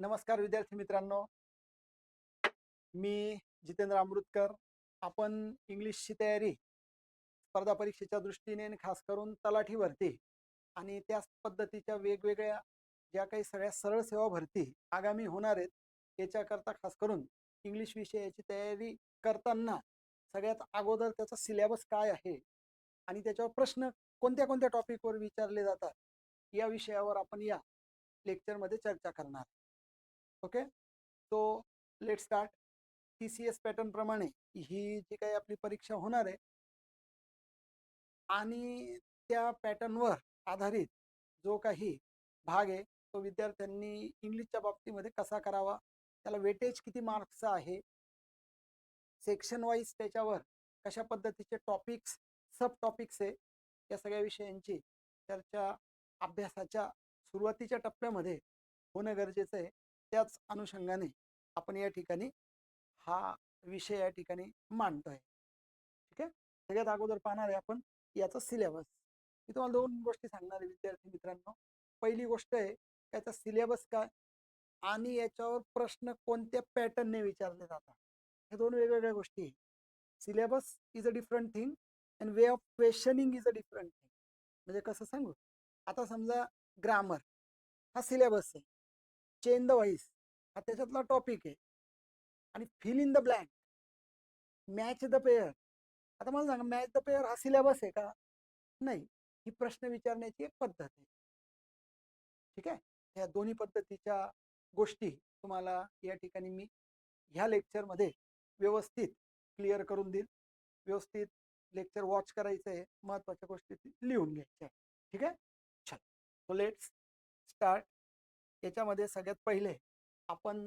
नमस्कार विद्यार्थी मित्रांनो, मी जितेंद्र अमृतकर. आपण इंग्लिशची तयारी स्पर्धा परीक्षेच्या दृष्टीने आणि खास करून तलाठी भरती आणि त्याच पद्धतीच्या वेगवेगळ्या ज्या काही सगळ्या सरळ सेवा भरती आगामी होणार आहेत याच्याकरता खास करून इंग्लिश विषयाची तयारी करताना सगळ्यात अगोदर त्याचा सिलेबस काय आहे आणि त्याच्यावर प्रश्न कोणत्या कोणत्या टॉपिकवर विचारले जातात या विषयावर आपण या लेक्चरमध्ये चर्चा करणार. ओके, तो लेट स्टार्ट. TCS पॅटर्न प्रमाणे ही जी काही आपली परीक्षा होणार आहे आणि त्या पॅटर्नवर आधारित जो काही भाग आहे तो विद्यार्थ्यांनी इंग्लिशच्या बाबतीमध्ये कसा करावा, त्याला वेटेज किती मार्क्सचा आहे, सेक्शन वाईज त्याच्यावर कशा पद्धतीचे टॉपिक्स सब टॉपिक्स आहे, या सगळ्या विषयांची चर्चा अभ्यासाच्या सुरुवातीच्या टप्प्यामध्ये होणं गरजेचं आहे. त्याच अनुषंगाने आपण या ठिकाणी हा विषय या ठिकाणी मांडतोय. ठीक आहे, सगळ्यात अगोदर पाहणार आहे आपण याचा सिलेबस. मी तुम्हाला दोन गोष्टी सांगणार आहे विद्यार्थी मित्रांनो. पहिली गोष्ट आहे याचा सिलेबस काय आणि याच्यावर प्रश्न कोणत्या पॅटर्नने विचारले जातात. हे दोन वेगवेगळ्या गोष्टी आहे. Syllabus is a different thing and way of questioning is a different thing. म्हणजे कसं सांगू, आता समजा ग्रामर हा सिलेबस आहे, चेन द व्हॉइस हा त्याच्यातला टॉपिक आहे आणि fill in the blank, match the pair. आता मला सांगा, मॅच द पेअर हा सिलेबस आहे का? नाही, ही प्रश्न विचारण्याची एक पद्धत आहे. ठीक आहे, या दोन्ही पद्धतीच्या गोष्टी तुम्हाला या ठिकाणी मी ह्या लेक्चरमध्ये व्यवस्थित क्लिअर करून देईल. व्यवस्थित लेक्चर वॉच करायचं आहे, महत्त्वाच्या गोष्टी लिहून घ्यायच्या आहे. ठीक आहे, चल सो लेट्स स्टार्ट. याच्यामध्ये सगळ्यात पहिले आपण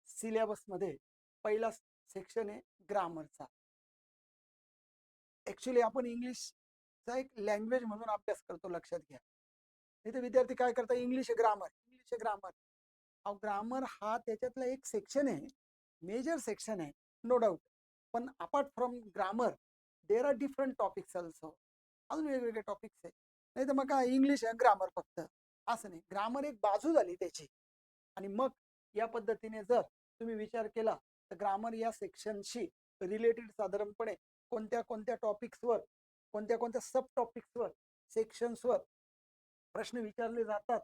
सिलेबसमध्ये पहिला सेक्शन आहे ग्रामरचा. ॲक्च्युली आपण इंग्लिशचा एक लँग्वेज म्हणून अभ्यास करतो, लक्षात घ्या. इथे विद्यार्थी काय करतात, English grammar, English grammar. Grammar हा त्याच्यातला एक सेक्शन आहे, मेजर सेक्शन आहे, नो डाऊट. पण apart from grammar there are different topics also. अजून वेगवेगळे टॉपिक्स आहे. नाही तर मग काय इंग्लिश आहे ग्रामर फक्त असं नाही. ग्रामर एक बाजू झाली त्याची. आणि मग या पद्धतीने जर तुम्ही विचार केला तर ग्रामर या सेक्शनशी रिलेटेड साधारणपणे कोणत्या कोणत्या टॉपिक्सवर, कोणत्या कोणत्या सब टॉपिक्सवर, सेक्शन्सवर प्रश्न विचारले जातात,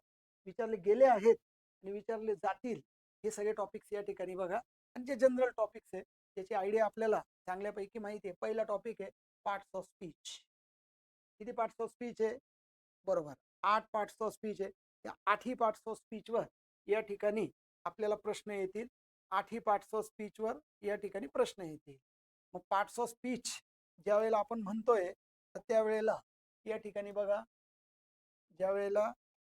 विचारले गेले आहेत आणि विचारले जातील, हे सगळे टॉपिक्स या ठिकाणी बघा. आणि जे जनरल टॉपिक्स आहे त्याची आयडिया आपल्याला चांगल्यापैकी माहिती आहे. पहिला टॉपिक आहे पार्ट्स ऑफ स्पीच. किती पार्ट्स ऑफ स्पीच आहे? बरोबर, 8 पार्ट्स ऑफ स्पीच आहे. त्या 8ही पार्ट्स ऑफ स्पीचवर या ठिकाणी आपल्याला प्रश्न येतील. 8ही पार्ट्स ऑफ स्पीचवर या ठिकाणी प्रश्न येतील. मग पार्ट्स ऑफ स्पीच ज्या वेळेला आपण म्हणतोय तर त्यावेळेला या ठिकाणी बघा, ज्या वेळेला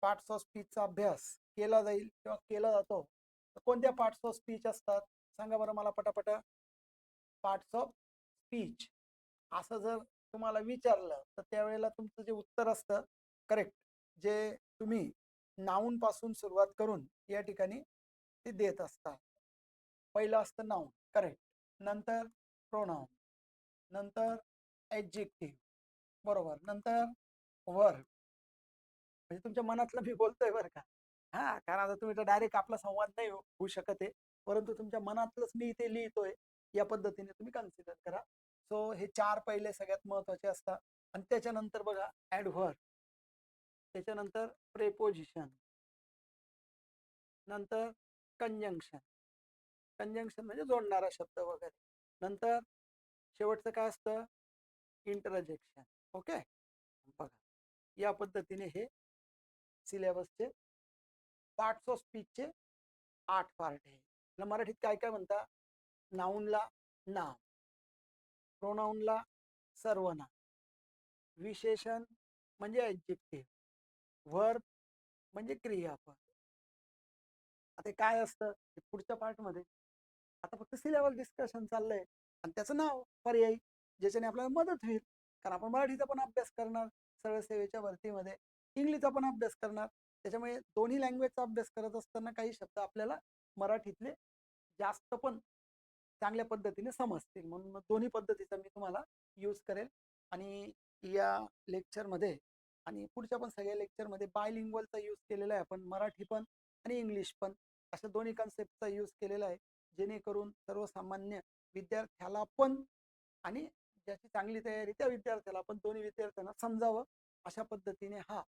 पार्ट्स ऑफ स्पीचचा अभ्यास केला जाईल किंवा केला जातो तर कोणत्या पार्ट्स ऑफ स्पीच असतात सांगा बरं मला पटापटा. पार्ट्स ऑफ स्पीच असं जर तुम्हाला विचारलं तर त्यावेळेला तुमचं जे उत्तर असतं करेक्ट, जे तुम्ही नाऊन पासून सुरुवात करून या ठिकाणी ते देत असतात. पहिलं असतं नाऊन, करेक्ट. नंतर प्रोनाऊन, नंतर ॲडजेक्टिव्ह, बरोबर. नंतर वर्ब. म्हणजे तुमच्या मनातलं मी बोलतोय बरं का. हा, कारण आता तुम्ही तर डायरेक्ट आपला संवाद नाही होऊ शकत आहे, परंतु तुमच्या मनातलंच मी इथे लिहितोय, या पद्धतीने तुम्ही कन्सिडर करा. सो हे 4 पहिले सगळ्यात महत्वाचे असतात. आणि त्याच्यानंतर बघा ॲडव्हर्ब, त्याच्यानंतर प्रेपोजिशन, नंतर कंजंक्शन. कंजंक्शन म्हणजे जोडणारा शब्द वगैरे. नंतर शेवटचं काय असतं, इंटरजेक्शन. ओके, बघा या पद्धतीने हे सिलेबसचे पार्ट्स ऑफ स्पीचचे 8 पार्ट आहे. मराठीत काय काय म्हणता, नाऊनला नाम, प्रोनाऊनला सर्वनाम, विशेषण म्हणजे ॲडजेक्टिव्ह, व्हर्ब म्हणजे क्रियापद. आता काय असतं पुढच्या पार्टमध्ये, आता फक्त सिलेबस डिस्कशन चाललंय आणि त्याचं नाव पर्यायी, ज्याच्याने आपल्याला मदत होईल. कारण आपण मराठीचा पण अभ्यास करणार सरळ सेवेच्या भरतीमध्ये, इंग्लिशचा पण अभ्यास करणार. त्याच्यामुळे दोन्ही लँग्वेजचा अभ्यास करत असताना काही शब्द आपल्याला मराठीतले जास्त पण चांगल्या पद्धतीने समजतील, म्हणून दोन्ही पद्धतीचा मी तुम्हाला यूज करेल. आणि या लेक्चरमध्ये आणि पुढच्या पण सगळ्या लेक्चरमध्ये बायलिंग्वलचा यूज केलेला आहे आपण, मराठी पण आणि इंग्लिश पण. अशा दोन्ही कन्सेप्टचा यूज केलेला आहे, जेणेकरून सर्वसामान्य विद्यार्थ्याला पण आणि ज्याची चांगली तयारी त्या विद्यार्थ्याला पण, दोन्ही विद्यार्थ्यांना समजावं अशा पद्धतीने हा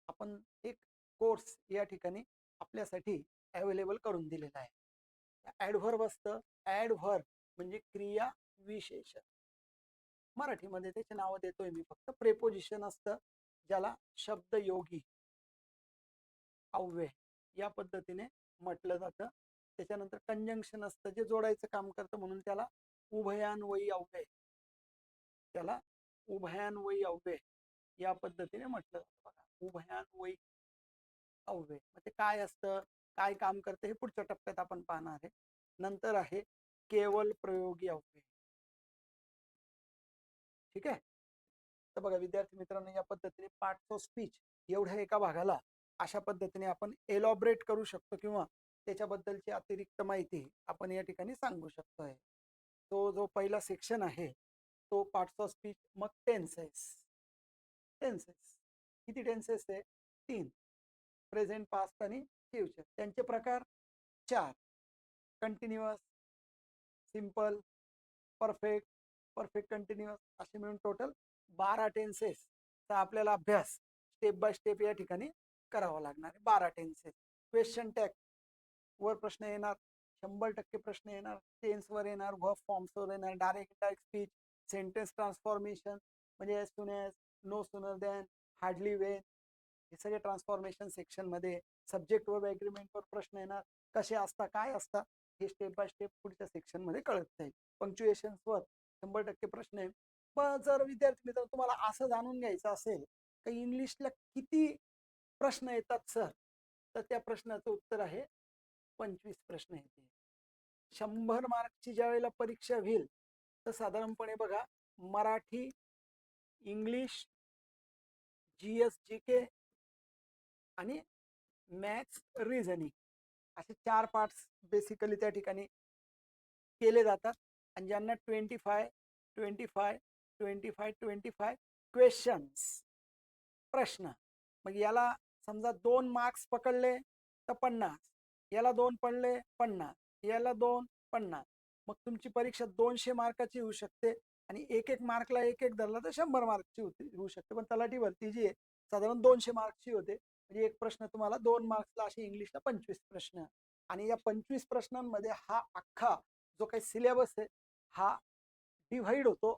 आपण एक कोर्स या ठिकाणी आपल्यासाठी अवेलेबल करून दिलेला आहे. ॲडव्हर्ब असतं, ॲडव्हर्ब म्हणजे क्रिया विशेषण. मराठीमध्ये त्याचे नाव देतोय मी फक्त. प्रेपोजिशन असतं ज्याला शब्दयोगी अव्यय या पद्धतीने म्हटलं जातं. त्याच्यानंतर कंजंक्शन असतं जे जोडायचं काम करतं, म्हणून त्याला उभयान्वयी अव्यय, त्याला उभयान्वयी अव्यय या पद्धतीने म्हटलं जातं. बघा, उभयान्वयी अव्यय म्हणजे काय असतं, काय काम करतं हे पुढच्या टप्प्यात आपण पाहणार आहे. नंतर आहे केवल प्रयोगी अव्यय. ठीक आहे. तर बघा विद्यार्थी मित्रांनो, या पद्धतीने पार्ट्स ऑफ स्पीच एवढ्या एका भागाला अशा पद्धतीने आपण एलॉबरेट करू शकतो किंवा त्याच्याबद्दलची अतिरिक्त माहिती आपण या ठिकाणी सांगू शकतोय. तो जो पहिला सेक्शन आहे तो पार्ट्स ऑफ स्पीच. मग टेन्सेस. टेन्सेस किती टेन्सेस आहे? 3. प्रेझेंट, पास्ट आणि फ्युचर. त्यांचे प्रकार 4. Continuous, simple, perfect, perfect continuous असे मिळून टोटल 12 टेन्सेसचा आपल्याला अभ्यास स्टेप बाय स्टेप या ठिकाणी करावा लागणार आहे. 12 टेन्सेस. क्वेश्चन टॅग वर प्रश्न येणार, 100% प्रश्न येणार. टेन्सवर येणार, वर्ब फॉर्म्सवर येणार, direct direct speech, sentence transformation म्हणजे as soon as, no sooner than, hardly when, हे सगळे ट्रान्सफॉर्मेशन सेक्शन मध्ये. सब्जेक्ट वर्ब ॲग्रीमेंटवर प्रश्न येणार, कसे असतात, काय असतात, हे स्टेप बाय स्टेप पुढच्या सेक्शन मध्ये कळत जाईल. पंक्च्युएशन्सवर 100% प्रश्न आहे. पण जर विद्यार्थी मित्र तुम्हाला असं जाणून घ्यायचं असेल की इंग्लिशला किती प्रश्न येतात सर, तर त्या प्रश्नाचं उत्तर आहे 25 प्रश्न येते. 100 मार्कची ज्या वेळेला परीक्षा होईल तर साधारणपणे बघा, मराठी, इंग्लिश, GS GK आणि मॅथ्स रिझनिंग असे 4 पार्ट्स बेसिकली त्या ठिकाणी केले जातात. आणि ज्यांना 25 25 25 25 क्वेश्चन्स प्रश्न, मग याला समजा 2 मार्क्स पकडले तर 50, याला 2 पडले 50, याला 2 50, मग तुमची परीक्षा 200 मार्काची होऊ शकते. आणि एक एक मार्कला एक एक धरला तर 100 मार्कची होऊ शकते. पण तलाठी भरती जी आहे साधारण 200 मार्क्सची होते. म्हणजे एक प्रश्न तुम्हाला 2 मार्क्सला, असे इंग्लिशला 25 प्रश्न. आणि या 25 प्रश्नांमध्ये हा अख्खा जो काही सिलेबस आहे हा डिव्हाइड होतो.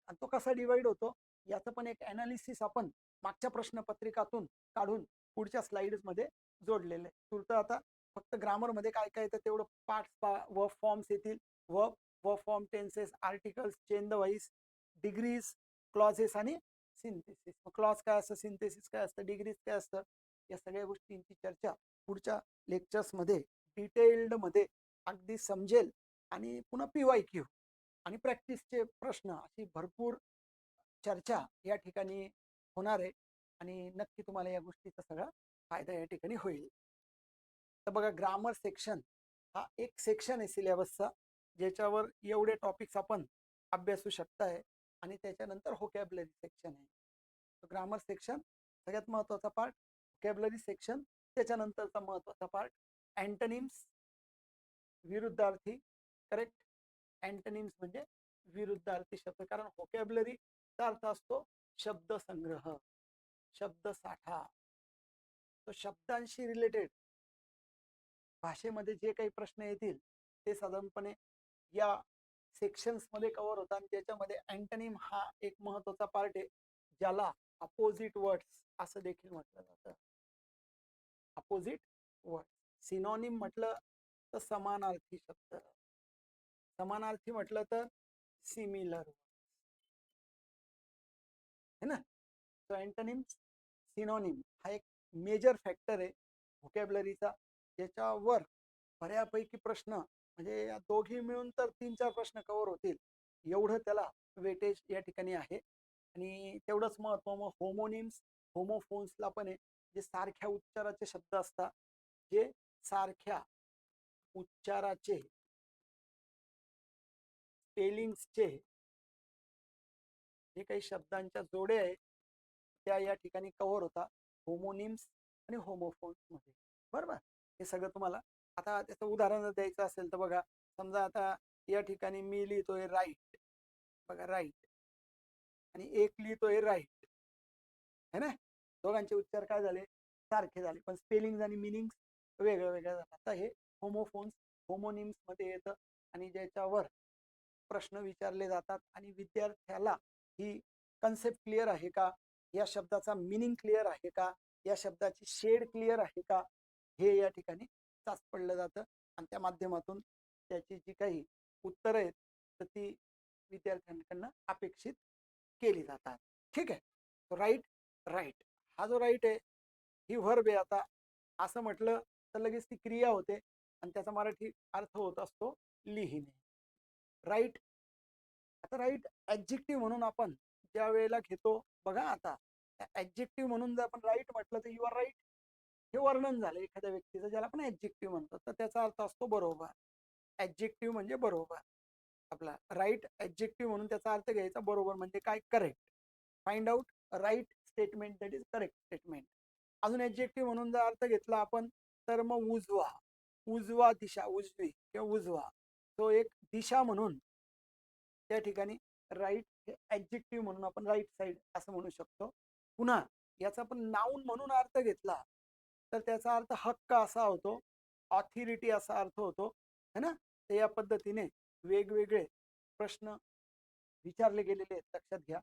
आणि तो कसा डिवाइड होतो याचं पण एक अनालिसिस आपण मागच्या प्रश्नपत्रिकातून काढून पुढच्या स्लाइड्स मध्ये जोडलेले. तुर्त आता फक्त ग्रामर मध्ये काय काय येतं तेवढं पार्ट्स, वर्ब फॉर्म्स येतील, verb form, tenses, articles, chain the voice, degrees, clauses आणि सिंथेसिस. क्लॉज काय असतं, सिंथेसिस काय असतं, डिग्रीज काय असतं, या सगळ्या गोष्टींची चर्चा पुढच्या लेक्चर्स मध्ये डिटेल्ड मध्ये अगदी समजेल. आणि पुन्हा PYQ आणि प्रॅक्टिसचे प्रश्न अशी भरपूर चर्चा या ठिकाणी होणार आहे. आणि नक्की तुम्हाला या गोष्टीचा सगळा फायदा या ठिकाणी होईल. तर बघा, ग्रामर सेक्शन हा एक सेक्शन आहे सिलेबसचा, ज्याच्यावर एवढे टॉपिक्स आपण अभ्यासू शकताय. आणि त्याच्यानंतर व्होकॅब्युलरी सेक्शन आहे. ग्रामर सेक्शन सगळ्यात महत्त्वाचा पार्ट, व्होकॅब्युलरी सेक्शन त्याच्यानंतरचा महत्त्वाचा पार्ट. अँटोनिम्स विरुद्धार्थी, करेक्ट. अँटोनिम्स म्हणजे विरुद्धार्थी शब्द. कारण व्होकॅब्युलरीचा अर्थ असतो शब्दसंग्रह, शब्दसाठा. तो शब्दांशी रिलेटेड भाषेमध्ये जे काही प्रश्न येतील ते साधारणपणे या सेक्शन्स मध्ये कव्हर होतात. आणि त्याच्यामध्ये अँटोनिम हा एक महत्त्वाचा पार्ट आहे, ज्याला अपोजिट वर्ड्स असं देखील म्हटलं जातं. Opposite word. सिनोनिम म्हटलं तर समानार्थी शब्द, समानार्थी म्हटलं तर सिमिलर, है ना. तो अँटोनिम्स, सिनोनिम हा एक मेजर फॅक्टर आहे व्होकॅब्युलरीचा, ज्याच्यावर बऱ्यापैकी प्रश्न म्हणजे या दोघी मिळून तर 3-4 प्रश्न कव्हर होतील एवढं त्याला वेटेज या ठिकाणी आहे. आणि तेवढंच महत्व मग होमोनिम्स, होमोफोन्सला पण आहे, जे सारख्या उच्चाराचे शब्द असतात, जे सारख्या उच्चाराचे स्पेलिंग्सचे जे काही शब्दांच्या जोड्या आहेत त्या या ठिकाणी कव्हर होता होमोनिम्स आणि होमोफोन्स मध्ये. बरोबर, हे सगळं तुम्हाला आता त्याचं उदाहरण जर द्यायचं असेल तर बघा, समजा आता या ठिकाणी मी लिहितोय राईट, बघा राईट, आणि एक लिहितोय राईट, है ना. दोघांचे उच्चार काय झाले, सारखे झाले, पण स्पेलिंग आणि मिनिंग वेगळं वेगळं झालं. आता हे होमोफोन्स होमोनिम्स मध्ये येतं, आणि ज्याच्यावर प्रश्न विचारले जातात आणि विद्यार्थ्याला ही कन्सेप्ट क्लिअर आहे का, या शब्दाचा मिनिंग क्लिअर आहे का, या शब्दाची शेड क्लिअर आहे का, हे या ठिकाणी चाचपडलं जातं. आणि त्या माध्यमातून त्याची जी काही उत्तरं आहेत तर ती विद्यार्थ्यांकडनं अपेक्षित केली जातात. ठीक आहे. राईट, राईट हा जो राईट आहे ही व्हर्ब आहे. आता असं म्हटलं तर लगेच ती क्रिया होते आणि त्याचा मराठी अर्थ होत असतो लिहिणे. राईट. आता राईट ऍडजेक्टिव्ह म्हणून आपण ज्या वेळेला घेतो बघा, आता ऍडजेक्टिव्ह म्हणून जर आपण राईट म्हटलं तर यू आर राईट हे वर्णन झालं एखाद्या व्यक्तीचं, ज्याला आपण ऍडजेक्टिव्ह म्हणतो, तर त्याचा अर्थ असतो बरोबर. ऍडजेक्टिव्ह म्हणजे बरोबर. आपला राईट ऍडजेक्टिव्ह म्हणून त्याचा अर्थ घ्यायचा बरोबर म्हणजे काय, correct. Find out right statement that is correct statement. अजून ऍडजेक्टिव्ह म्हणून जर अर्थ घेतला आपण तर मग उजवा, उजवा दिशा, उजवी किंवा उजवा, तो एक दिशा म्हणून त्या ठिकाणी राईट हे ऍडजेक्टिव्ह म्हणून आपण राईट साईड असं म्हणू शकतो. पुन्हा याचा आपण नाऊन म्हणून अर्थ घेतला तर त्याचा अर्थ हक्क असा होतो, ऑथॉरिटी असा अर्थ होतो, है ना. तर या पद्धतीने वेगवेगळे प्रश्न विचारले गेलेले आहेत, लक्षात घ्या.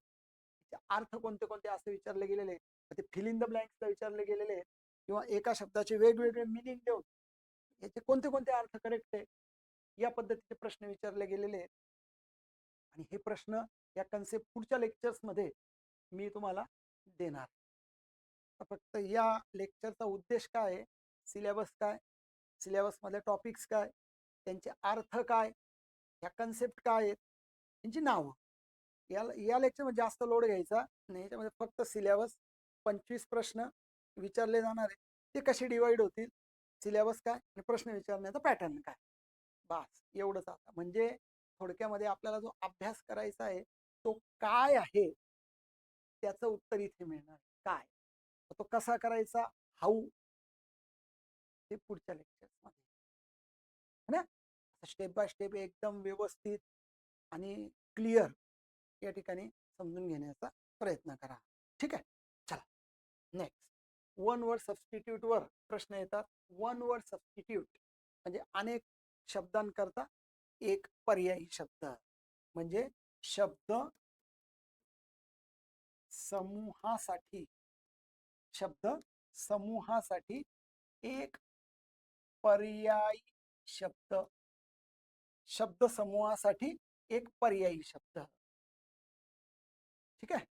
अर्थ कोणते कोणते असे विचारले गेलेले आहेत, ते फिल इन द ब्लँक्सला विचारले गेलेले आहेत, किंवा एका शब्दाचे वेगवेगळे मिनिंग देऊन याचे कोणते कोणते अर्थ करेक्ट आहे या पद्धतीचे प्रश्न विचारले गेलेले आहेत. आणि हे प्रश्न या कन्सेप्ट पुढच्या लेक्चर्स मध्ये मी तुम्हाला देणार. फक्त या लेक्चरचा उद्देश काय आहे, सिलेबस काय, सिलेबस मधले टॉपिक्स काय, त्यांचे अर्थ काय, ह्या कन्सेप्ट काय आहेत, त्यांची नावं, या लेक्चरमध्ये जास्त लोड घ्यायचा नाही. याच्यामध्ये फक्त सिलेबस 25 प्रश्न विचारले जाणार आहे, ते कसे डिवाइड होतील, सिलेबस काय आणि प्रश्न विचारण्याचा पॅटर्न काय, बस एवढंच. आता म्हणजे थोडक्यामध्ये आपल्याला जो अभ्यास करायचा आहे तो काय आहे त्याचं उत्तर इथे मिळणार. काय तो कसा करायचा, हाऊ, ते पुढच्या लेक्चर्स मध्ये, है ना. स्टेप बाय स्टेप एकदम व्यवस्थित आणि क्लिअर या ठिकाणी समजून घेण्याचा प्रयत्न करा. ठीक आहे. चला नेक्स्ट. वन वर्ड सबस्टिट्यूट वर प्रश्न येतात. वन वर्ड सबस्टिट्यूट म्हणजे अनेक शब्दांकरता एक पर्यायी शब्द, म्हणजे शब्द समूहासाठी, शब्द समूहासाठी एक पर्यायी शब्द, शब्द समूहासाठी एक पर्यायी शब्द. ठीक आहे.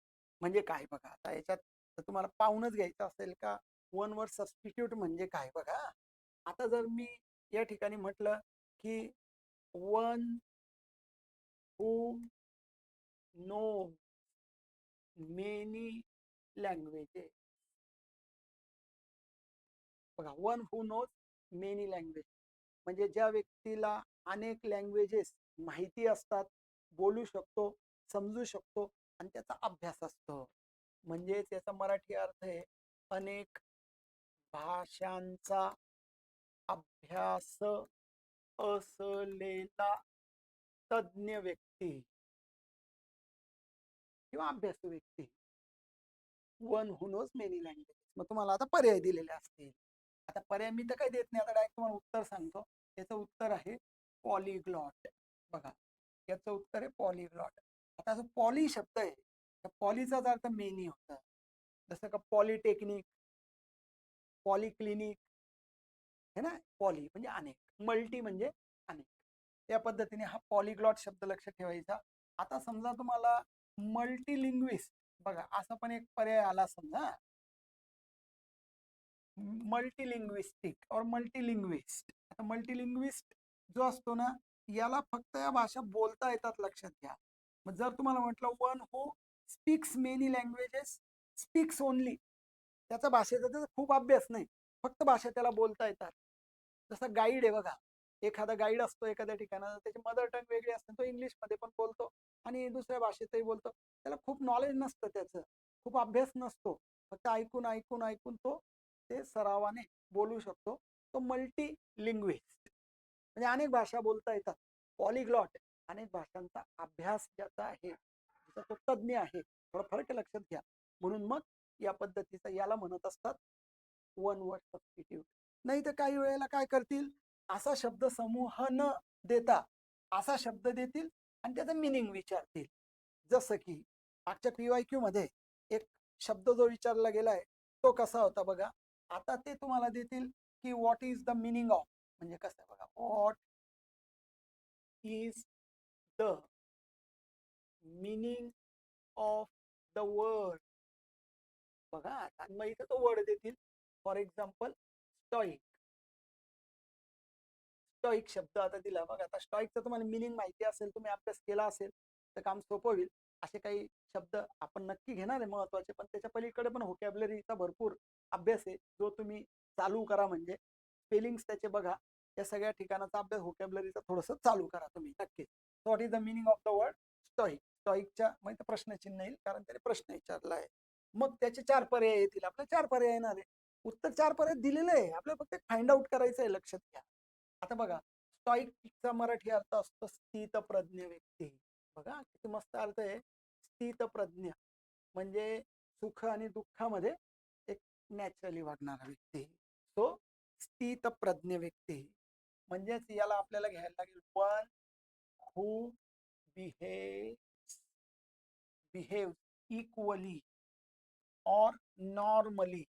म्हणजे काय बघा, आता याच्यात तुम्हाला पाहूनच घ्यायचं असेल का वन वर्ड सबस्टिट्यूट म्हणजे काय. बघा आता जर मी या ठिकाणी म्हटलं की one who know many languages, बघा one who knows many language म्हणजे ज्या व्यक्तीला अनेक लँग्वेजेस माहिती असतात, बोलू शकतो, समजू शकतो आणि त्याचा अभ्यास असतो. म्हणजे त्याचा मराठी अर्थ आहे अनेक भाषांचा अभ्यास असलेला तज्ञ व्यक्ती किंवा अभ्यासू व्यक्ती. One who knows many languages. मग तुम्हाला आता पर्याय दिलेले असतील. आता पर्याय मी तर काही देत नाही, आता डायरेक्ट तुम्हाला उत्तर सांगतो. याचं उत्तर आहे पॉलीग्लॉट. बघा याचं उत्तर आहे पॉलीग्लॉट. आता जो पॉली शब्द आहे त्या पॉलीचाच अर्थ मेनी होता, जसं का पॉलिटेक्निक, पॉलिक्लिनिक, है ना. पॉली म्हणजे अनेक, मल्टी म्हणजे अनेक. त्या पद्धतीने हा पॉलीग्लॉट शब्द लक्षात ठेवायचा. आता समजा तुम्हाला मल्टीलिंग्विस्ट, बघा असा पण एक पर्याय आला समजा, मल्टीलिंग्विस्टिक और मल्टीलिंग्विस्ट. आता मल्टीलिंग्विस्ट जो असतो ना, याला फक्त या भाषा बोलता येतात, लक्षात घ्या. मग जर तुम्हाला म्हटलं one who speaks many languages speaks only, त्याचा भाषेचा त्याचा खूप अभ्यास नाही, फक्त भाषा त्याला बोलता येतात. जसं गाईड आहे बघा, एखादा गाईड असतो एखाद्या ठिकाणाचा, त्याची मदर टंग वेगळी असते, तो इंग्लिशमध्ये पण बोलतो आणि दुसऱ्या भाषेतही बोलतो, त्याला खूप नॉलेज नसतं, त्याचं खूप अभ्यास नसतो, फक्त ऐकून ऐकून ऐकून तो ते सरावाने बोलू शकतो तो मल्टी लिंग्विस्ट, म्हणजे अनेक भाषा बोलता येतात. पॉलिग्लॉट, अनेक भाषांचा अभ्यास ज्याचा आहे, ज्याचा तो तज्ज्ञ आहे. थोडा फरक आहे, लक्षात घ्या. म्हणून मग या पद्धतीचा याला म्हणत असतात वन वर्ड सबस्टिट्यूट. नाही तर काही वेळेला काय करतील, असा शब्द समूह न देता असा शब्द देतील आणि त्याचा मिनिंग विचारतील. जसं की मागच्या PYQ मध्ये एक शब्द जो विचारला गेलाय तो कसा होता बघा. आता ते तुम्हाला देतील की what is the meaning of, म्हणजे कसं बघा, what is the meaning of the word. बघा आणि मग इथं तो वर्ड देतील. For example stoic. स्टॉइक शब्द आता दिला बघा. आता स्टॉइकचा तुम्हाला मिनिंग माहिती असेल, तुम्ही अभ्यास केला असेल तर काम सोपं होईल. असे काही शब्द आपण नक्की घेणार आहे महत्वाचे, पण त्याच्या पलीकडे पण व्होकॅब्युलरीचा भरपूर अभ्यास आहे जो तुम्ही चालू करा. म्हणजे स्पेलिंग्स त्याचे बघा, या सगळ्या ठिकाणाचा अभ्यास व्होकॅब्युलरीचा थोडंसं चालू करा तुम्ही नक्कीच. What is the meaning of the word stoic. स्टॉइकच्या म्हणजे प्रश्नचिन्ह येईल, कारण त्याने प्रश्न विचारला आहे. मग त्याचे 4 पर्याय येतील. आपले 4 पर्याय येणार आहे. उत्तर 4 पर्याय दिलेलं आहे, आपल्याला फक्त फाइंड आउट करायचं आहे. लक्षात घ्या. आता बघा, स्टॉइकचा मराठी अर्थ असतो स्थितप्रज्ञ व्यक्ती. बघा किती मस्त अर्थ आहे. स्थितप्रज्ञ म्हणजे सुख आणि दुःखामध्ये एक नॅचरली वागणारा व्यक्ती. तो स्थितप्रज्ञ व्यक्ती. म्हणजेच याला आपल्याला घ्यायला लागेल वन हू बिहेव इक्वली और नॉर्मली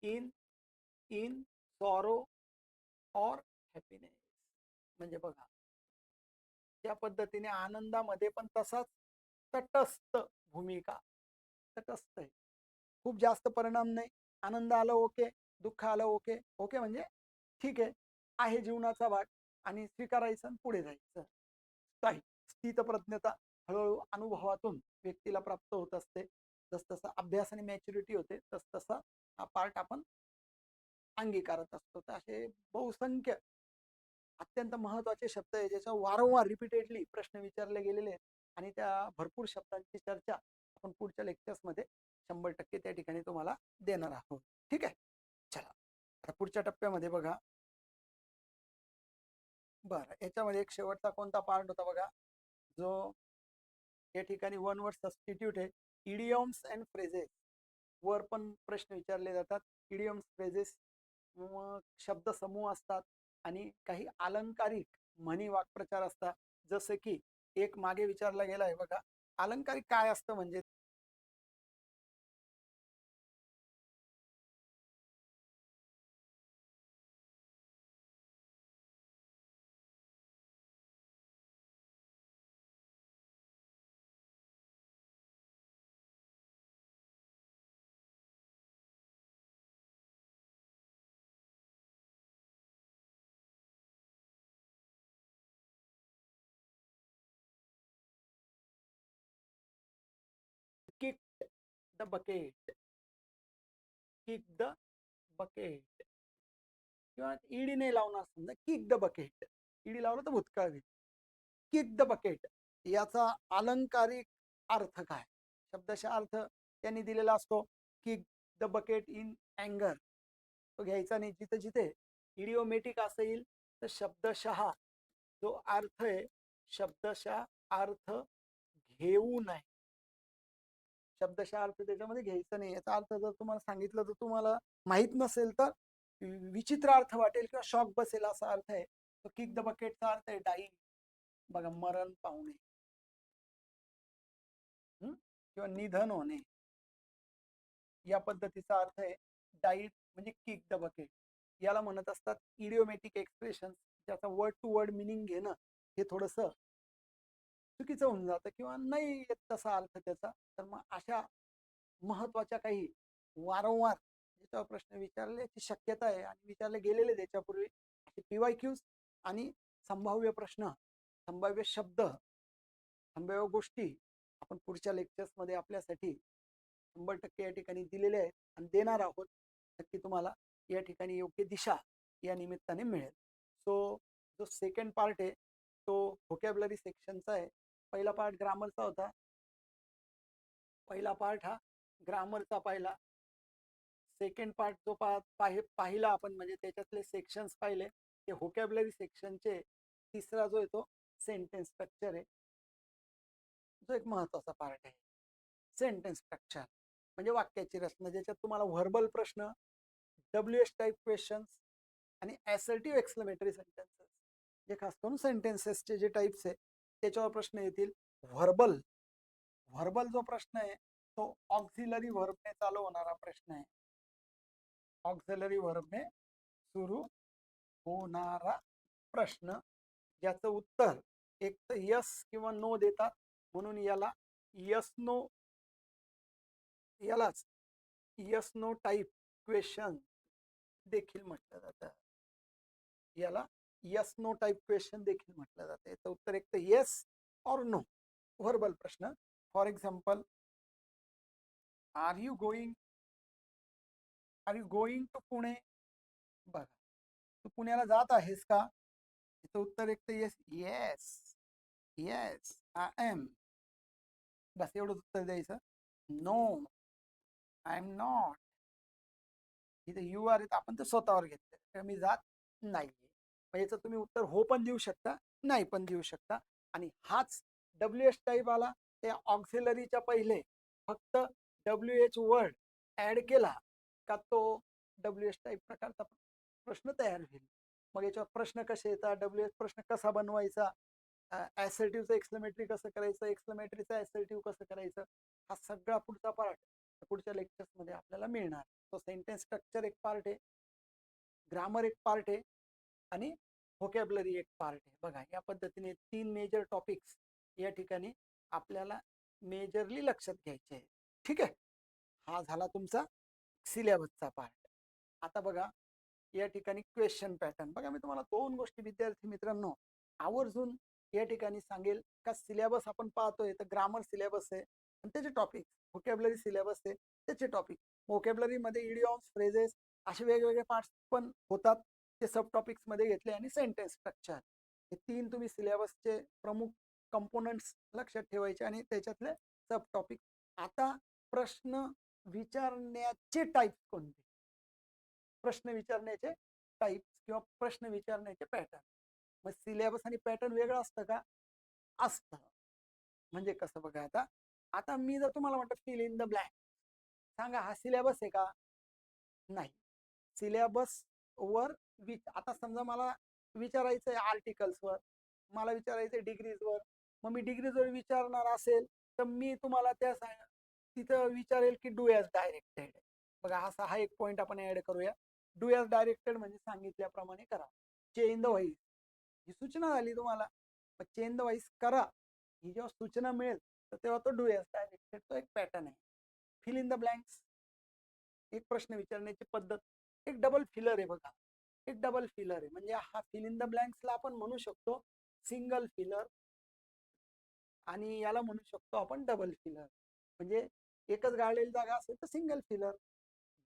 इन इन सॉरो और हॅपीनेस. म्हणजे बघा, त्या पद्धतीने आनंदामध्ये पण तसाच तटस्थ भूमिका. तटस्थ आहे, खूप जास्त परिणाम नाही. आनंद आला ओके, दुःख आलं ओके. ओके म्हणजे ठीक आहे जीवनाचा भाग, आणि स्वीकारायचं आणि पुढे जायचं. काही स्थितप्रज्ञता हळूहळू अनुभवातून व्यक्तीला प्राप्त होत असते. जसतसा अभ्यास आणि मॅच्युरिटी होते तसतसा हा पार्ट आपण अंगीकारत असतो. तर असे बहुसंख्य अत्यंत महत्वाचे शब्द आहे ज्याच्या वारंवार रिपीटेडली प्रश्न विचारले गेलेले आहेत, आणि त्या भरपूर शब्दांची चर्चा आपण पुढच्या लेक्चर्स मध्ये 100% त्या ठिकाणी तुम्हाला देणार आहोत. ठीक आहे, चला आता पुढच्या टप्प्यामध्ये बघा. बरं, याच्यामध्ये एक शेवटचा कोणता पार्ट होता बघा, जो या ठिकाणी वन वर्ड सबस्टिट्यूट आहे. इडियम्स अँड फ्रेजेस वर पण प्रश्न विचारले जातात. इडियम्स, फ्रेजेस शब्द समूह असतात, आणि काही अलंकारिक म्हणी वाक्प्रचार असतात. जसे की एक मागे विचारला गेला आहे बघा, अलंकारिक काय असतं म्हणजे kick the bucket, kick the bucket, किंवा ईडी नाही लावणार, समजा किक द बकेट, ईडी लावलं तर भूतकाळ घेईल. किक द बकेट याचा अलंकारिक अर्थ काय? शब्दशः अर्थ त्यांनी दिलेला असतो. किक द बकेट इन अँगर, तो घ्यायचा नाही. जिथे जिथे इडिओमेटिक असेल तर शब्दशः जो अर्थ आहे, शब्दशः अर्थ घेऊ नये. शब्दशः अर्थ त्याच्यामध्ये घ्यायचा नाही. याचा अर्थ जर तुम्हाला सांगितलं तर तुम्हाला माहित नसेल तर विचित्र अर्थ वाटेल किंवा शॉक बसेल, असा अर्थ आहे. तो किक द बकेटचा अर्थ आहे डाईंग. बघा, मरण पावणे किंवा निधन होणे, या पद्धतीचा अर्थ आहे डाईट म्हणजे किक द बकेट. याला म्हणत असतात इडिओमॅटिक एक्सप्रेशन, ज्याचा वर्ड टू वर्ड मिनिंग घेणं हे थोडंसं चुकीचं होऊन जातं किंवा नाही येत तसा अर्थ त्याचा. तर मग अशा महत्वाच्या काही वारंवार ज्याच्यावर प्रश्न विचारण्याची शक्यता आहे आणि विचारले गेलेले त्याच्यापूर्वी असे PYQs आणि संभाव्य प्रश्न, संभाव्य शब्द, संभाव्य गोष्टी आपण पुढच्या लेक्चर्स मध्ये आपल्यासाठी 100% या ठिकाणी दिलेले आहेत आणि देणार आहोत. नक्की तुम्हाला या ठिकाणी योग्य दिशा या निमित्ताने मिळेल. सो जो सेकंड पार्ट आहे तो व्होकॅब्युलरी सेक्शनचा आहे. पहिला पार्ट ग्रामरचा होता. पहिला पार्ट हा ग्रामरचा पाहिला. सेकंड पार्ट जो पाहिला आपण, म्हणजे त्याच्यातले सेक्शन्स पाहिले, ते व्होकॅब्युलरी सेक्शनचे तिसरा जो येतो सेंटेन्स स्ट्रक्चर आहे, जो एक महत्वाचा पार्ट आहे. सेंटेन्स स्ट्रक्चर म्हणजे वाक्याची रचना, ज्याच्यात तुम्हाला व्हर्बल प्रश्न, WH टाईप क्वेश्चन्स आणि ॲसर्टिव्ह एक्सक्लेमेटरी सेंटेन्सेस, जे खास करून सेंटेन्सेसचे जे टाईप्स आहे त्याच्यावर प्रश्न येतील. व्हर्बल जो प्रश्न आहे तो ऑक्झिलरी व्हर्बने चालू होणारा प्रश्न आहे. ऑक्झिलरी व्हर्बने सुरू होणारा प्रश्न, ज्याचं उत्तर एक तर यस किंवा नो देतात, म्हणून याला यस नो, यालाच यस नो टाईप क्वेश्चन देखील म्हटलं जातं. याला यस नो टाईप क्वेश्चन देखील म्हटलं जातं. याचं उत्तर एक तर येस ऑर नो, व्हर्बल प्रश्न. For example, are you going to Pune? बघा, तू पुण्याला जात आहेस का? याचं उत्तर एक तर येस, येस आय एम, बस एवढंच उत्तर द्यायचं. No, I am not. इथे यू आर येत, आपण ते स्वतःवर घेतलं, मी जात नाहीये. मग याचं तुम्ही उत्तर हो पण देऊ शकता, नाही पण देऊ शकता. आणि हाच WH टाईप आला, त्या ऑक्झिलरीच्या पहिले फक्त WH वर्ड ऍड केला का तो WH टाईप प्रकारचा प्रश्न तयार होईल. मग याच्यावर प्रश्न कसे येतात, WH प्रश्न कसा बनवायचा, ॲसर्टिव्हचं एक्सक्लेमेटरी कसं करायचं, एक्सक्लेमेटरीचं ॲसर्टिव्ह कसं करायचं, हा सगळा पुढचा पार्ट पुढच्या लेक्चर्समध्ये आपल्याला मिळणार. तो सेंटेन्स स्ट्रक्चर एक पार्ट आहे, ग्रामर एक पार्ट आहे आणि व्होकॅब्युलरी एक पार्ट आहे. बघा, या पद्धतीने 3 मेजर टॉपिक्स या ठिकाणी आपल्याला मेजरली लक्षात घ्यायचे आहे. ठीक आहे, हा झाला तुमचा सिलेबसचा पार्ट. आता बघा या ठिकाणी क्वेश्चन पॅटर्न. बघा, मी तुम्हाला 2 गोष्टी विद्यार्थी मित्रांनो आवर्जून या ठिकाणी सांगेल का, सिलेबस आपण पाहतोय तर ग्रामर सिलेबस आहे आणि त्याचे टॉपिक, व्होकॅब्युलरी सिलेबस आहे त्याचे टॉपिक. व्होकॅब्युलरीमध्ये इडियॉम्स, फ्रेजेस असे वेगवेगळे पार्ट्स पण होतात, ते सब टॉपिक्स मध्ये घेतले. आणि सेंटेन्स स्ट्रक्चर, हे 3 तुम्ही सिलेबसचे प्रमुख कंपोनंट्स लक्षात ठेवायचे आणि त्याच्यातले सब टॉपिक. आता प्रश्न विचारण्याचे टाईप कोणते, प्रश्न विचारण्याचे टाईप किंवा प्रश्न विचारण्याचे पॅटर्न. मग सिलेबस आणि पॅटर्न वेगळं असतं का? असतं. म्हणजे कसं बघा, आता आता मी जर तुम्हाला म्हटलं फिल इन द ब्लँक, सांगा हा सिलेबस आहे का? नाही. सिलेबस वर आता समजा मला विचारायचं आहे आर्टिकल्सवर, मला विचारायचं आहे डिग्रीजवर, मग मी डिग्रीजवर विचारणार असेल तर मी तुम्हाला त्या तिथं विचारेल की डू ॲज डायरेक्टेड. बघा, असा हा एक पॉईंट आपण ऍड करूया. डू ॲज डायरेक्टेड म्हणजे सांगितल्याप्रमाणे करा. चेंज द व्हॉइस, ही सूचना झाली तुम्हाला, मग चेंज द व्हॉइस करा, ही जेव्हा सूचना मिळेल तर तेव्हा तो डू ॲज डायरेक्टेड, तो एक पॅटर्न आहे. फिल इन द ब्लँक्स, एक प्रश्न विचारण्याची पद्धत. एक डबल फिलर आहे बघा, एक डबल फिलर आहे, म्हणजे हा फिल इन द ब्लँक्सला आपण म्हणू शकतो सिंगल फिलर आणि याला म्हणू शकतो आपण डबल फिलर. म्हणजे एकच गाळलेली जागा असेल तर सिंगल फिलर,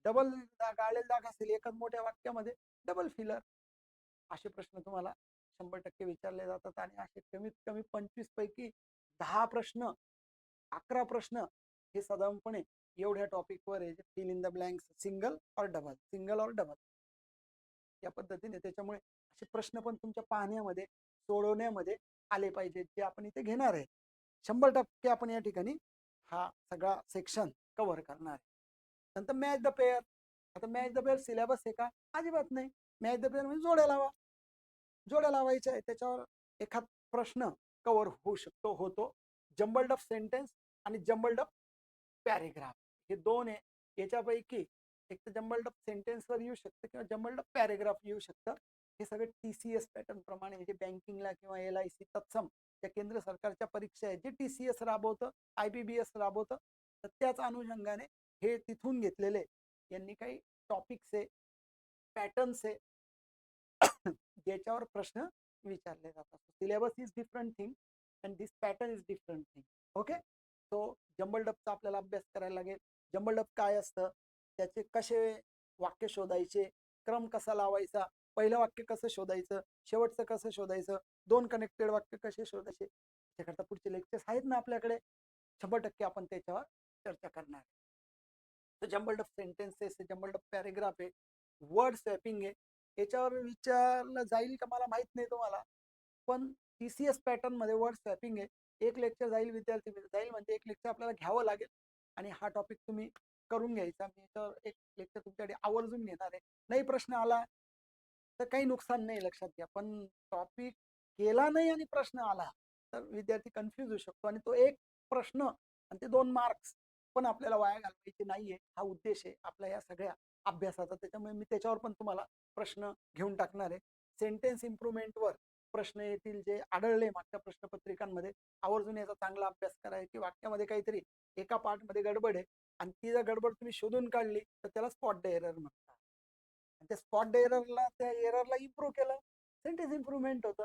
डबल गाळलेली जागा असेल एकच मोठ्या वाक्यामध्ये डबल फिलर. असे प्रश्न तुम्हाला 100% विचारले जातात आणि असे कमीत कमी 25 पैकी 10 प्रश्न, 11 प्रश्न हे साधारणपणे एवढ्या टॉपिकवर आहे, fill in the blanks, single और डबल, सिंगल और डबल या पद्धतीने. त्याच्यामुळे असे प्रश्न पण तुमच्या पाहण्यामध्ये, सोडवण्यामध्ये आले पाहिजेत, जे आपण इथे घेणार आहे. 100% आपण या ठिकाणी हा सगळा सेक्शन कव्हर करणार आहे. नंतर मॅच द पेअर. आता मॅच द पेअर सिलेबस आहे का? अजिबात नाही. मॅच द पेअर म्हणजे जोड्या लावा, जोड्या लावायच्या आहे, त्याच्यावर एखाद प्रश्न कव्हर होऊ शकतो, होतो. जम्बल्ड अप सेंटेन्स आणि जम्बल्ड अप पॅरेग्राफ हे 2 आहे. याच्यापैकी एक तर जम्बल्ड अप सेंटेन्सवर येऊ शकतं किंवा जम्बल्ड अप पॅरेग्राफ येऊ शकतं. हे सगळे TCS पॅटर्न प्रमाणे, जे बँकिंगला किंवा LIC तत्सम त्या केंद्र सरकारच्या परीक्षा आहेत, जे TCS राबवतं, IBBS राबवतं, तर त्याच अनुषंगाने हे तिथून घेतलेले यांनी काही टॉपिक्स आहे, पॅटर्न्स आहे, ज्याच्यावर प्रश्न विचारले जातात. Syllabus is different thing and this pattern is different thing. Okay, तो जम्बल्ड अपचा आपल्याला अभ्यास करायला लागेल. जम्बल्ड अप काय असतं, त्याचे कसे वाक्य शोधायचे, क्रम कसा लावायचा, पहिलं वाक्य कसं शोधायचं, शेवटचं कसं शोधायचं, 2 कनेक्टेड वाक्य कसे शोधायचे, त्याच्याकरता पुढचे लेक्चर्स आहेत ना आपल्याकडे. 100% आपण त्याच्यावर चर्चा करणार. जम्बल्ड अप सेंटेन्सेस आहे, जम्बल्ड अप पॅरेग्राफ आहे, वर्ड स्वॅपिंग आहे. याच्यावर विचारलं जाईल का मला माहित नाही तुम्हाला, पण TCS पॅटर्न मध्ये वर्ड स्वॅपिंग आहे. एक लेक्चर जाईल विद्यार्थी जाईल म्हणजे एक लेक्चर आपल्याला घ्यावं लागेल आणि हा टॉपिक तुम्ही करून घ्यायचा. मी याच्यावर एक लेक्चर तुमच्याकडे आवर्जून घेणार आहे. नाही प्रश्न आला तर काही नुकसान नाही, लक्षात घ्या. पण टॉपिक केला नाही आणि प्रश्न आला तर विद्यार्थी कन्फ्यूज होऊ शकतो आणि तो एक प्रश्न आणि ते 2 मार्क्स पण आपल्याला वाया घालवायचे नाहीये, हा उद्देश आहे आपल्या या सगळ्या अभ्यासाचा. त्याच्यामुळे मी त्याच्यावर पण तुम्हाला प्रश्न घेऊन टाकणार आहे. सेंटेन्स इम्प्रुव्हमेंटवर प्रश्न येतील जे आढळले मागच्या प्रश्नपत्रिकांमध्ये. आवर्जून याचा चांगला अभ्यास करा की वाक्यामध्ये काहीतरी एका पार्टमध्ये गडबड आहे आणि ती जर गडबड तुम्ही शोधून काढली तर त्याला स्पॉट द एरर म्हणतात. त्या स्पॉट द एररला, त्या एररला इम्प्रूव्ह केलं, सेंटेन्स इम्प्रुव्हमेंट होतं.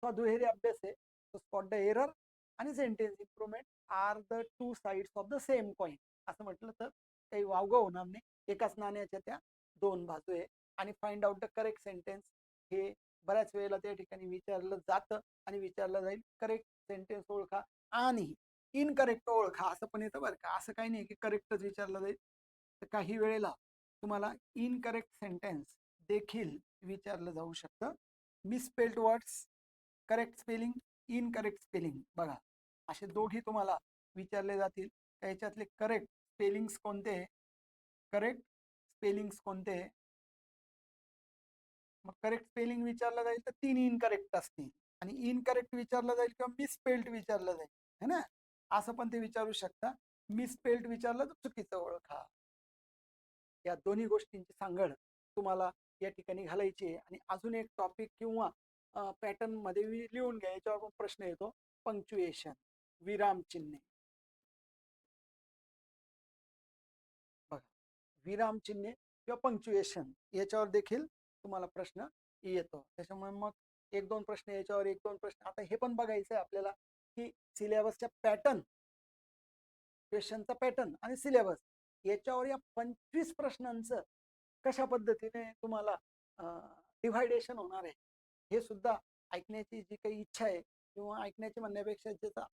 हा दुहेरी अभ्यास आहे. स्पॉट द एरर आणि sentence improvement are the 2 sides of the same coin असं म्हटलं तर काही वावगं होणार नाही. एकाच नाण्याच्या त्या 2 बाजू आहे. आणि find out the correct sentence हे बऱ्याच वेळेला त्या ठिकाणी विचारलं जातं आणि विचारलं जाईल. करेक्ट सेंटेन्स ओळखा आणि इनकरेक्ट ओळखा असं पण येतं बरं का. असं काही नाही की करेक्टच विचारलं जाईल, तर काही वेळेला तुम्हाला इनकरेक्ट सेंटेन्स देखील विचारलं जाऊ शकतं. Misspelled words, correct spelling, incorrect spelling, बघा असे दोघी तुम्हाला विचारले जातील. त्याच्यातले करेक्ट स्पेलिंग्स कोणते, करेक्ट स्पेलिंग्स कोणते. मग करेक्ट स्पेलिंग विचारलं जाईल तर 3 इनकरेक्ट असतील आणि इनकरेक्ट विचारलं जाईल किंवा मिसस्पेल्ड विचारलं जाईल, है ना, असं पण ते विचारू शकता. मिसस्पेल्ड विचारलं तर चुकीचं ओळखा. या दोन्ही गोष्टींची सांगड तुम्हाला या ठिकाणी घालायची आहे. आणि अजून एक टॉपिक किंवा पॅटर्न मध्ये लिहून घ्या, याच्यावर पण प्रश्न येतो. पंक्च्युएशन, विराम चिन्हे. बघा, विराम चिन्हे किंवा पंक्च्युएशन याच्यावर देखील तुम्हाला प्रश्न येतो. त्याच्यामुळे मग 1-2 प्रश्न याच्यावर, 1-2 प्रश्न. आता हे पण बघायचं आहे आपल्याला की सिलेबसच्या पॅटर्न, क्वेश्चनचा पॅटर्न आणि सिलेबस याच्यावर या 25 प्रश्नांचं कशा पद्धतीने तुम्हाला डिव्हायडेशन होणार आहे हे सुद्धा ऐकण्याची जी काही इच्छा आहे किंवा ऐकण्याची म्हणण्यापेक्षा ज्याचा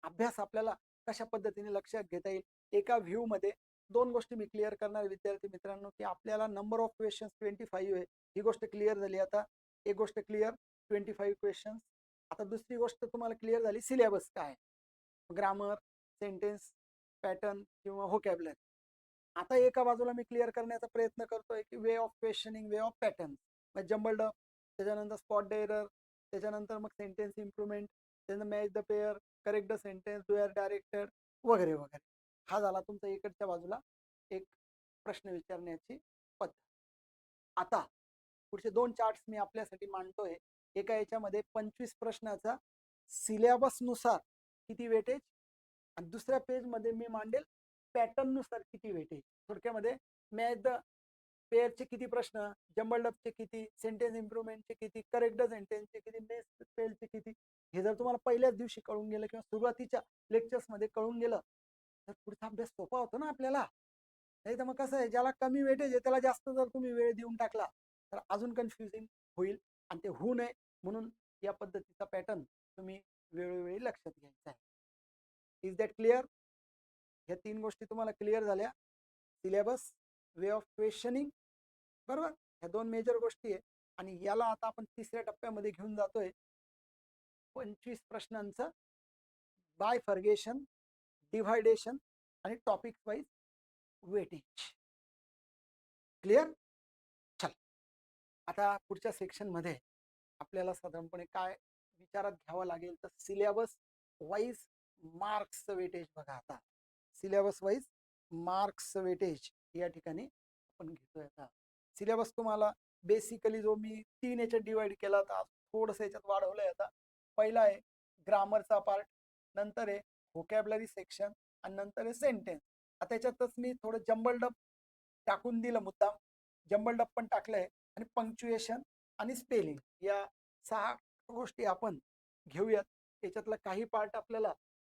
अभ्यास आपल्याला कशा पद्धतीने लक्षात घेता येईल. एका व्ह्यू मध्ये 2 गोष्टी मी क्लिअर करणार विद्यार्थी मित्रांनो, की आपल्याला नंबर ऑफ क्वेश्चन्स 25 आहे, ही गोष्ट क्लिअर झाली. आता एक गोष्ट क्लिअर, 25 क्वेश्चन्स. आता दुसरी गोष्ट तुम्हाला क्लिअर झाली, सिलेबस काय, ग्रामर, सेंटेन्स पॅटर्न किंवा व्होकॅब्युलरी. आता एका बाजूला मी क्लिअर करण्याचा प्रयत्न करतोय की way of questioning, way of pattern, मग जम्बल्ड अप, त्याच्यानंतर स्पॉट द एरर, त्याच्यानंतर मग सेंटेन्स इम्प्रुव्हमेंट, त्यानंतर match the pair, correct the sentence, do or directed, वगैरे वगैरे. हा झाला तुमचा इकडच्या बाजूला एक प्रश्न विचारण्याची पद्धत. आता पुढचे 2 चार्ट्स मी आपल्यासाठी मांडतोय. एका याच्यामध्ये 25 प्रश्नाचा सिलेबस नुसार किती वेटेज आणि दुसऱ्या पेज मध्ये मी मांडेल पॅटर्न नुसार किती वेटेज. थोडक्यामध्ये मॅच द पेअरचे किती प्रश्न, जम्बल्ड अपचे किती, सेंटेन्स इम्प्रुव्हमेंटचे किती, करेक्ट द सेंटेन्सचे किती, मेस पेलचे किती. हे जर तुम्हाला पहिल्याच दिवशी कळून गेलं किंवा सुरुवातीच्या लेक्चर्स मध्ये कळून गेलं तर पुढचा अभ्यास सोपा होतो ना आपल्याला. नाही तर मग कसं आहे, ज्याला कमी वेटेज आहे त्याला जास्त जर तुम्ही वेळ देऊन टाकला तर अजून कन्फ्युजिंग होईल आणि ते होऊ नये म्हणून या पद्धतीचा पॅटर्न तुम्ही वेळोवेळी लक्षात घ्यायचा आहे. Is that clear? ह्या 3 गोष्टी तुम्हाला क्लिअर झाल्या. सिलेबस, वे ऑफ क्वेश्चनिंग, बरोबर, ह्या 2 मेजर गोष्टी आहे. आणि याला आता आपण तिसऱ्या टप्प्यामध्ये घेऊन जातोय. 25 प्रश्नांचं बायफर्गेशन, डिव्हायडेशन आणि टॉपिक वाईज वेटेज. क्लिअर? चल, आता पुढच्या सेक्शन मध्ये आपल्याला साधारणपणे काय विचारात घ्यावं लागेल तर सिलेबस वाईज मार्क्सचं वेटेज. बघा आता सिलेबस वाईज मार्क्सचं वेटेज या ठिकाणी आपण घेतोय. आता सिलेबस तुम्हाला बेसिकली जो मी 3 याच्यात डिवाइड केला होता, थोडस याच्यात वाढवलंय. आता पहिला आहे ग्रामरचा पार्ट, नंतर आहे व्होकॅब्युलरी सेक्शन आणि नंतर आहे सेंटेन्स. आता याच्यातच मी थोडं जम्बल्ड अप टाकून दिलं, मुद्दाम जम्बल्ड अप पण टाकलंय. आणि पंक्च्युएशन आणि स्पेलिंग या 6 गोष्टी आपण घेऊयात. याच्यातला काही पार्ट आपल्याला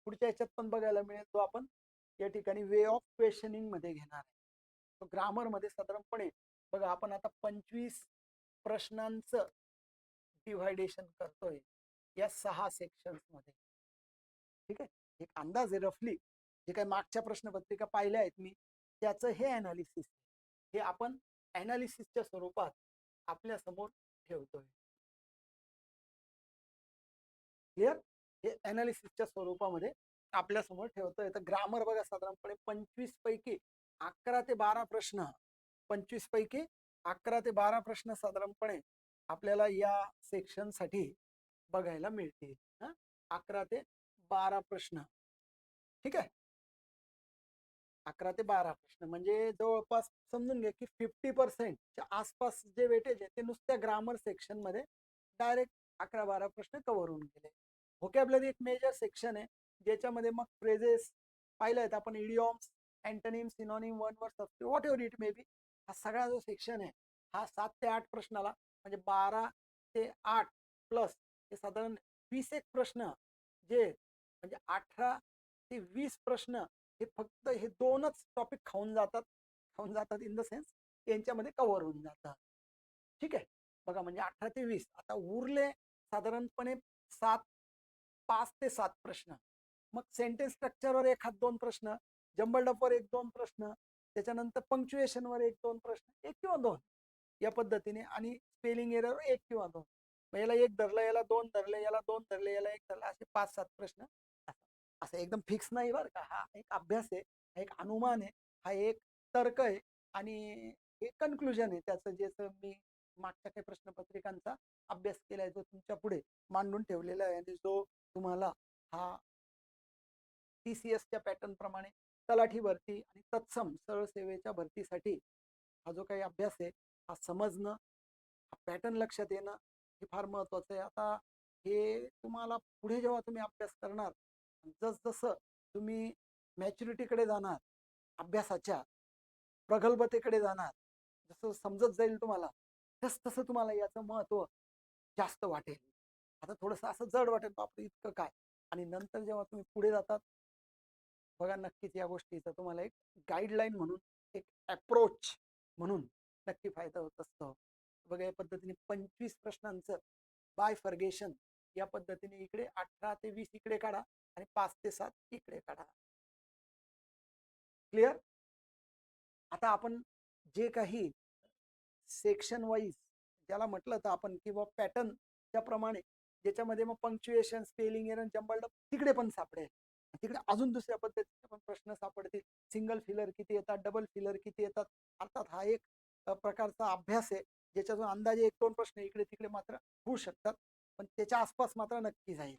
पुढच्या याच्यात पण बघायला मिळेल, जो आपण या ठिकाणी वे ऑफ क्वेश्चनिंग मध्ये घेणार आहे. ग्रामर मध्ये साधारणपणे बघा आपण आता 25 प्रश्नांचं डिव्हायडेशन करतोय या 6 सेक्शन्स मध्ये. ठीक आहे, एक अंदाज आहे रफली, जे काही मागच्या प्रश्नपत्रिका पाहिल्या आहेत मी त्याचं हे अनालिसिस, हे आपण अनालिसिसच्या स्वरूपात आपल्या समोर ठेवतोय. क्लिअर? हे अनालिसिसच्या स्वरूपामध्ये आपल्या समोर ठेवतोय. तर ग्रामर बघा, साधारणपणे 25 पैकी 11 ते 12 प्रश्न, 25 पैकी 11 ते 12 प्रश्न साधारणपणे आपल्याला या सेक्शन साठी बघायला मिळतील. 11 ते 12 प्रश्न. ठीक आहे, 11 ते 12 प्रश्न म्हणजे जवळपास समजून घ्या की 50% आसपास जे वेटेज आहे ते नुसत्या ग्रामर सेक्शन मध्ये डायरेक्ट 11-12 प्रश्न कव्हर होऊन गेले. व्होकॅब्युलरी एक मेजर सेक्शन आहे, ज्याच्यामध्ये मग फ्रेजेस पाहिलं आहेत आपण, idioms, antonym, synonym, one word substitute, whatever it may be, हा सगळा जो सेक्शन आहे हा 7 ते 8 प्रश्नाला, म्हणजे 12 ते 8 प्लस हे साधारण 20 एक प्रश्न, जे म्हणजे 18 ते 20 प्रश्न हे फक्त हे दोनच टॉपिक खाऊन जातात इन द सेन्स यांच्यामध्ये कव्हर होऊन जातात. ठीक आहे, बघा म्हणजे 18 ते 20. आता उरले साधारणपणे 5 ते 7 प्रश्न. मग सेंटेन्स स्ट्रक्चरवर 1-2 प्रश्न, जंबल्ड अपवर 1-2 प्रश्न, त्याच्यानंतर पंक्च्युएशनवर 1-2 प्रश्न, 1 किंवा 2 या पद्धतीने, आणि स्पेलिंग एरर 1 किंवा 2. याला 1 धरलं, याला 2 धरले, याला 2 धरले, याला 1 धरलं, असे 5-7 प्रश्न. असं एकदम फिक्स नाही बरं का, हा एक अभ्यास आहे, हा एक अनुमान आहे, हा एक तर्क आहे, आणि हे कन्क्लुजन आहे त्याचं, ज्याचं मी मागच्या काही प्रश्नपत्रिकांचा अभ्यास केलाय, जो तुमच्या पुढे मांडून ठेवलेला आहे, आणि जो तुम्हाला हा TCSच्या पॅटर्न प्रमाणे तलाठी भरती आणि तत्सम सरळ सेवेच्या भरतीसाठी हा जो काही अभ्यास आहे हा समजणं, हा पॅटर्न लक्षात येणं हे फार महत्वाचं आहे. आता हे तुम्हाला पुढे जेव्हा तुम्ही अभ्यास करणार, जसजसं तुम्ही मॅच्युरिटीकडे जाणार, अभ्यासाच्या प्रगल्भतेकडे जाणार, जसं समजत जाईल तुम्हाला, तसं तुम्हाला याचं महत्व जास्त वाटेल. आता थोडंसं असं जड वाटेल, बापरे इतकं काय, आणि नंतर जेव्हा तुम्ही पुढे जातात बघा, नक्कीच या गोष्टीचा तुम्हाला एक गाईडलाईन म्हणून, एक अप्रोच म्हणून नक्की फायदा होत असतो. बघा या पद्धतीने 25 प्रश्नांचं बाय फर्गेशन या पद्धतीने इकडे 18 ते 20 इकडे काढा, आणि 5 ते 7 इकडे काढा. क्लिअर? आता आपण जे काही सेक्शन वाईज ज्याला म्हटलं तर आपण, किंवा पॅटर्न त्याप्रमाणे, ज्याच्यामध्ये मग पंक्च्युएशन, स्पेलिंग एरर, जंबल्ड तिकडे पण सापडेल, तिकडे अजून दुसऱ्या पद्धतीचे पण प्रश्न सापडतील. सिंगल फिलर किती येतात, डबल फिलर किती येतात. अर्थात हा एक प्रकारचा अभ्यास आहे, ज्याच्यातून अंदाजे 1-2 प्रश्न इकडे तिकडे मात्र होऊ शकतात, पण त्याच्या आसपास मात्र नक्की जाईल.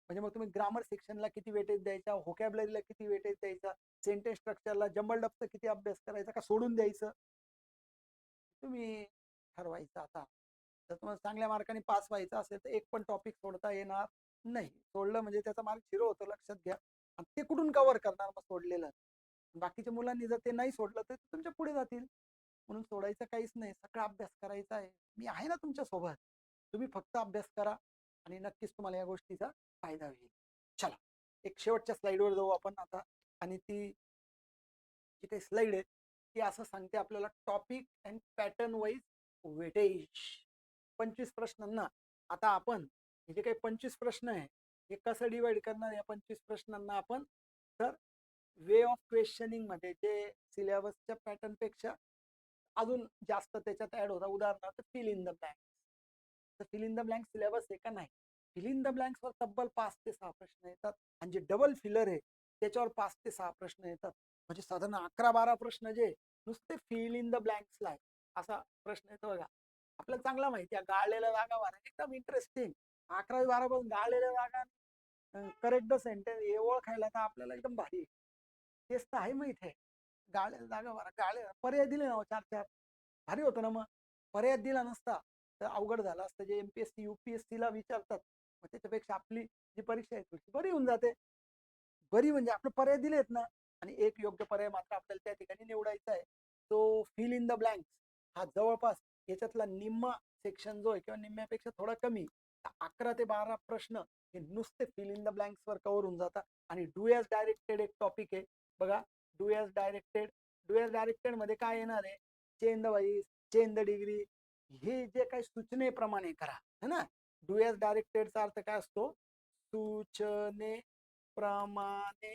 म्हणजे मग तुम्ही ग्रामर सेक्शनला किती वेटेज द्यायचा, व्होकॅब्युलरीला किती वेटेज द्यायचा, सेंटेन्स स्ट्रक्चरला, जंबल्ड अपचा किती अभ्यास करायचा, का सोडून द्यायचं, तुम्ही ठरवायचं. आता जर तुम्हाला चांगल्या मार्काने पास व्हायचं असेल तर एक पण टॉपिक सोडता येणार नाही. सोडलं म्हणजे त्याचा मार्क 0 होतो, लक्षात घ्या. आणि ते कुठून कव्हर करणार मग सोडलेलं? बाकीच्या मुलांनी जर ते नाही सोडलं तर तुमच्या पुढे जातील. म्हणून सोडायचं काहीच नाही, सगळा अभ्यास करायचा आहे. मी आहे ना तुमच्या सोबत, तुम्ही फक्त अभ्यास करा आणि नक्कीच तुम्हाला या गोष्टीचा फायदा होईल. चला, एक शेवटच्या स्लाइडवर जाऊ आपण आता, आणि ती जी काही स्लाइड आहे ती असं सांगते आपल्याला, topic and pattern wise weightage. 25 प्रश्नांना आता आपण हे जे काही 25 प्रश्न आहे हे कसं डिवाइड करणार, या 25 प्रश्नांना आपण, तर वे ऑफ क्वेश्चनिंग मध्ये, जे सिलेबसच्या पॅटर्न पेक्षा अजून जास्त त्याच्यात ऍड होता. उदाहरणार्थ फिल इन द ब्लँक्स. तर fill in the blanks syllabus आहे का? नाही. फिल इन द ब्लँक्स वर तब्बल 5 ते 6 प्रश्न येतात, आणि जे डबल फिलर आहे त्याच्यावर 5 ते 6 प्रश्न येतात. म्हणजे साधारण 11-12 प्रश्न जे नुसते फिल इन द ब्लँक्सला आहे, असा प्रश्न येतो बघा. आपल्याला चांगला माहिती आहे गाळलेल्या जागा वारा एकदम इंटरेस्टिंग. 11-12 पासून गाळलेल्या जागा, करेक्ट द सेंटेन्स हे ओळखायला तर आपल्याला एकदम भारी. तेच तर आहे माहिती आहे, गाळलेल्या जागा वारा, गाळे पर्याय दिले ना 4-4, भारी होतं ना. मग पर्याय दिला नसता तर अवघड झालं असतं. जे MPSC UPSC ला विचारतात, मग त्याच्यापेक्षा आपली जी परीक्षा आहे थोडी बरी होऊन जाते. बरी म्हणजे आपले पर्याय दिलेत ना, आणि एक योग्य पर्याय मात्र आपल्याला त्या ठिकाणी निवडायचा आहे. तो फिल इन द ब्लँक्स हा जवळपास याच्यातला निम्मा सेक्शन जो आहे, किंवा निम्म्यापेक्षा थोडा कमी, 11 ते 12 प्रश्न हे नुसते फिल इन द ब्लँक्स वर कव्हर होऊन जातात. आणि डू एज डायरेक्टेड एक टॉपिक आहे बघा. डू एज डायरेक्टेड मध्ये काय येणार आहे? Change the wise, change the degree, हे जे काही सूचनेप्रमाणे करा है ना. डू एज डायरेक्टेडचा अर्थ काय असतो? सूचने प्रमाणे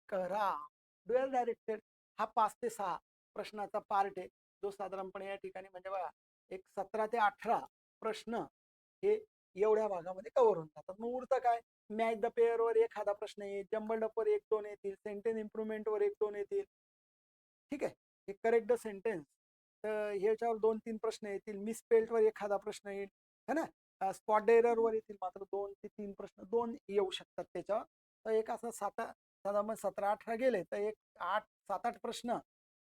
करा. डू एज डायरेक्टेड हा 5 ते 6 प्रश्नाचा पार्ट आहे, जो साधारणपणे या ठिकाणी म्हणजे बघा एक 17 ते 18 प्रश्न हे एवढ्या भागामध्ये कव्हर होऊन जातात. मग उरतं काय, मॅच द पेअर वर एखादा प्रश्न येईल, जम्बल्ड अप वर 1-2 येतील, सेंटेन्स इम्प्रुव्हमेंट वर 1-2 येतील. ठीक आहे, हे करेक्ट द सेंटेन्स तर ह्याच्यावर 2-3 प्रश्न येतील, मिसपेल्ट वर एखादा प्रश्न येईल है ना, स्पॉट एरर वर येतील मात्र 2 ते 3 प्रश्न 2 येऊ शकतात त्याच्यावर. तर एक असं 17-18 गेले तर एक 7-8 प्रश्न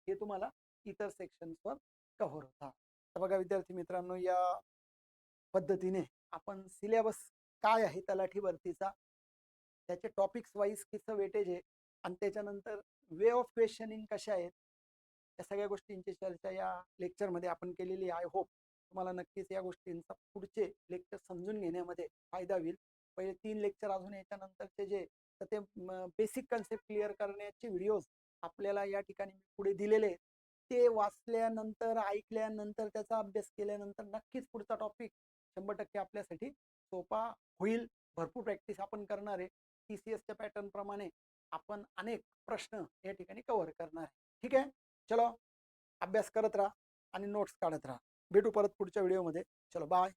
हे तुम्हाला इतर सेक्शन्सवर कव्हर होतात. तर बघा विद्यार्थी मित्रांनो, या पद्धतीने आपण सिलेबस काय आहे तलाठी भरतीचा, त्याचे टॉपिक्स वाईज किती वेटेज आहे आणि त्याच्यानंतर वे ऑफ क्वेश्चनिंग कशा आहेत, या सगळ्या गोष्टींची चर्चा या लेक्चरमध्ये आपण केलेली आहे. आय होप तुम्हाला नक्कीच या गोष्टींचा पुढचे लेक्चर समजून घेण्यामध्ये फायदा होईल. पहिले 3 लेक्चर अजून याच्यानंतरचे जे तर ते बेसिक कन्सेप्ट क्लिअर करण्याचे व्हिडिओज आपल्याला या ठिकाणी पुढे दिलेले आहेत. ते वाचल्यानंतर ऐकल्यानंतर त्याचा अभ्यास केल्यानंतर नक्कीच पुढचा टॉपिक 100% आपल्यासाठी सोपा होईल. भरपूर प्रॅक्टिस आपण करणार आहे. TCSच्या पॅटर्न प्रमाणे आपण अनेक प्रश्न या ठिकाणी कव्हर करणार आहे. ठीक आहे, चलो अभ्यास करत राहा आणि नोट्स काढत राहा. भेटू परत पुढच्या व्हिडिओमध्ये. चलो बाय.